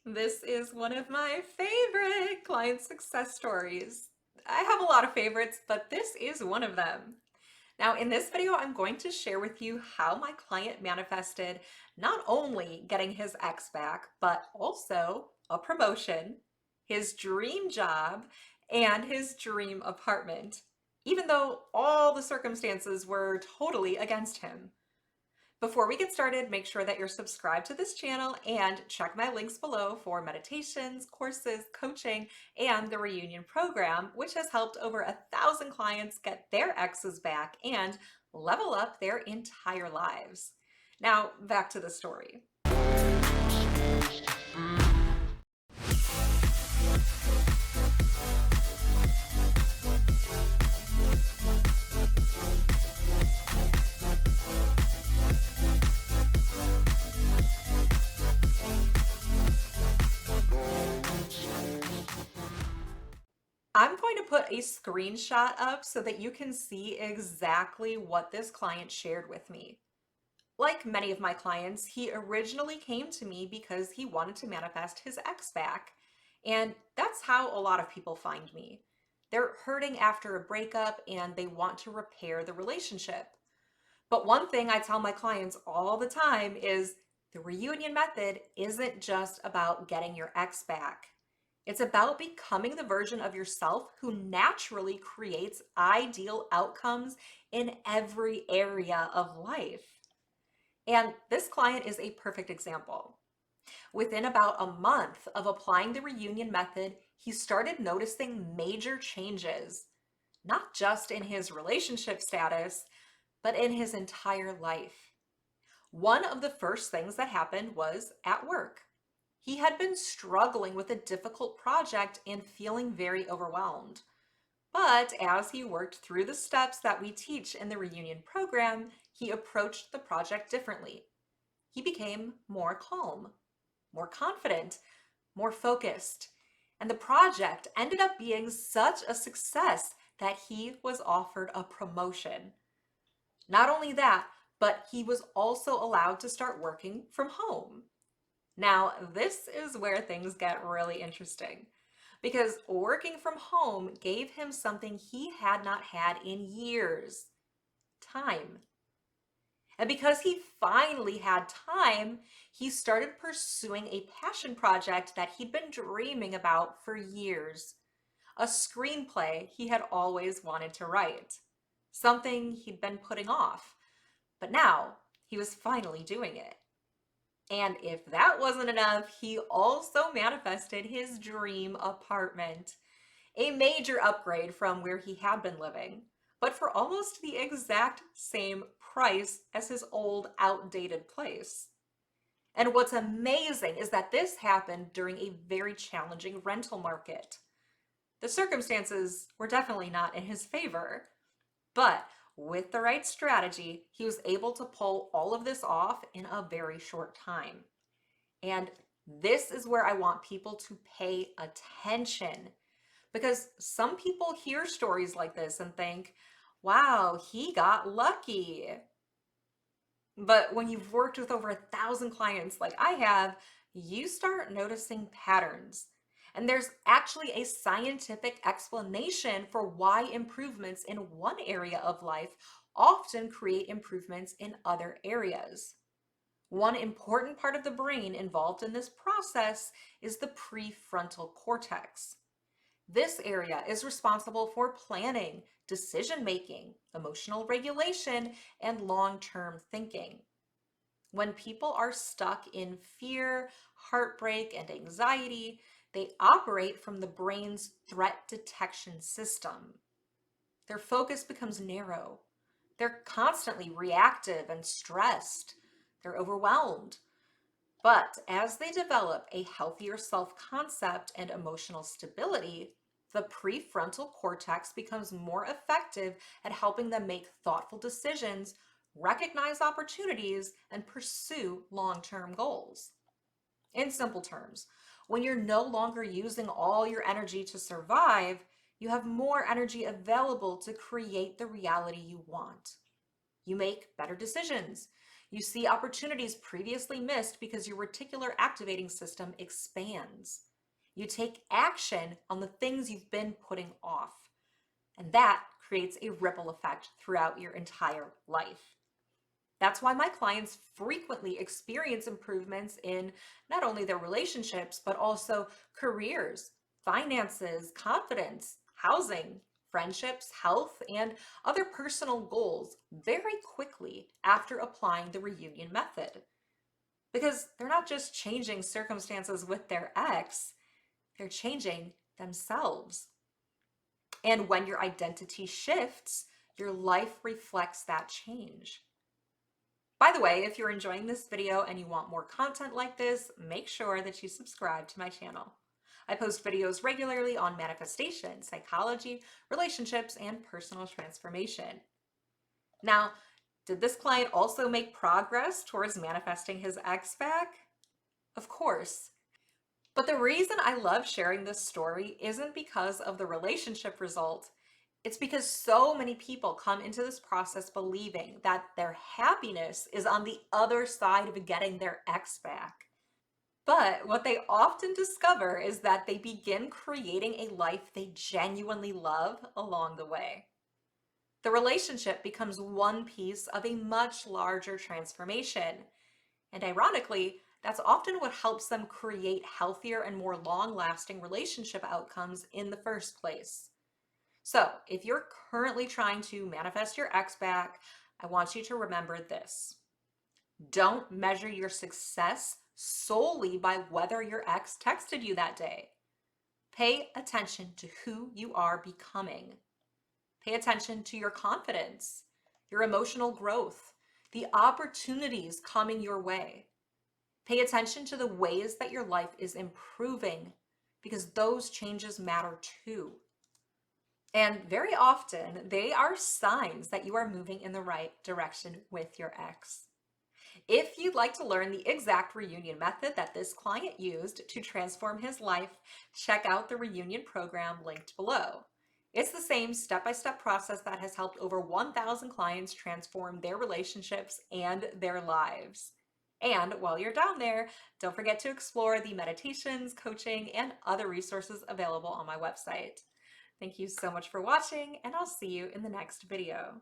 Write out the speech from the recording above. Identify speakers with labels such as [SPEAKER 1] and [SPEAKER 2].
[SPEAKER 1] This is one of my favorite client success stories. I have a lot of favorites, but this is one of them. Now, in this video, I'm going to share with you how my client manifested not only getting his ex back, but also a promotion, his dream job, and his dream apartment, even though all the circumstances were totally against him. Before we get started, make sure that you're subscribed to this channel and check my links below for meditations, courses, coaching, and the reunion program, which has helped over 1,000 clients get their exes back and level up their entire lives. Now, back to the story. I'm going to put a screenshot up so that you can see exactly what this client shared with me. Like many of my clients, he originally came to me because he wanted to manifest his ex back. And that's how a lot of people find me. They're hurting after a breakup and they want to repair the relationship. But one thing I tell my clients all the time is the reunion method isn't just about getting your ex back. It's about becoming the version of yourself who naturally creates ideal outcomes in every area of life. And this client is a perfect example. Within about a month of applying the reunion method, he started noticing major changes, not just in his relationship status, but in his entire life. One of the first things that happened was at work. He had been struggling with a difficult project and feeling very overwhelmed. But as he worked through the steps that we teach in the reunion program, he approached the project differently. He became more calm, more confident, more focused. And the project ended up being such a success that he was offered a promotion. Not only that, but he was also allowed to start working from home. Now, this is where things get really interesting because working from home gave him something he had not had in years: time. And because he finally had time, he started pursuing a passion project that he'd been dreaming about for years, a screenplay he had always wanted to write, something he'd been putting off. But now he was finally doing it. And if that wasn't enough, he also manifested his dream apartment, a major upgrade from where he had been living, but for almost the exact same price as his old, outdated place. And what's amazing is that this happened during a very challenging rental market. The circumstances were definitely not in his favor, but with the right strategy, he was able to pull all of this off in a very short time. And this is where I want people to pay attention because some people hear stories like this and think, wow, he got lucky. But when you've worked with over 1,000 clients like I have, you start noticing patterns. And there's actually a scientific explanation for why improvements in one area of life often create improvements in other areas. One important part of the brain involved in this process is the prefrontal cortex. This area is responsible for planning, decision-making, emotional regulation, and long-term thinking. When people are stuck in fear, heartbreak, and anxiety, they operate from the brain's threat detection system. Their focus becomes narrow. They're constantly reactive and stressed. They're overwhelmed. But as they develop a healthier self-concept and emotional stability, the prefrontal cortex becomes more effective at helping them make thoughtful decisions, recognize opportunities, and pursue long-term goals. In simple terms, when you're no longer using all your energy to survive, you have more energy available to create the reality you want. You make better decisions. You see opportunities previously missed because your reticular activating system expands. You take action on the things you've been putting off, and that creates a ripple effect throughout your entire life. That's why my clients frequently experience improvements in not only their relationships, but also careers, finances, confidence, housing, friendships, health, and other personal goals very quickly after applying the reunion method. Because they're not just changing circumstances with their ex, they're changing themselves. And when your identity shifts, your life reflects that change. By the way, if you're enjoying this video and you want more content like this, make sure that you subscribe to my channel. I post videos regularly on manifestation, psychology, relationships, and personal transformation. Now, did this client also make progress towards manifesting his ex back? Of course. But the reason I love sharing this story isn't because of the relationship result. It's because so many people come into this process believing that their happiness is on the other side of getting their ex back. But what they often discover is that they begin creating a life they genuinely love along the way. The relationship becomes one piece of a much larger transformation. And ironically, that's often what helps them create healthier and more long-lasting relationship outcomes in the first place. So if you're currently trying to manifest your ex back, I want you to remember this. Don't measure your success solely by whether your ex texted you that day. Pay attention to who you are becoming. Pay attention to your confidence, your emotional growth, the opportunities coming your way. Pay attention to the ways that your life is improving, because those changes matter too. And very often, they are signs that you are moving in the right direction with your ex. If you'd like to learn the exact reunion method that this client used to transform his life, check out the reunion program linked below. It's the same step-by-step process that has helped over 1,000 clients transform their relationships and their lives. And while you're down there, don't forget to explore the meditations, coaching, and other resources available on my website. Thank you so much for watching, and I'll see you in the next video.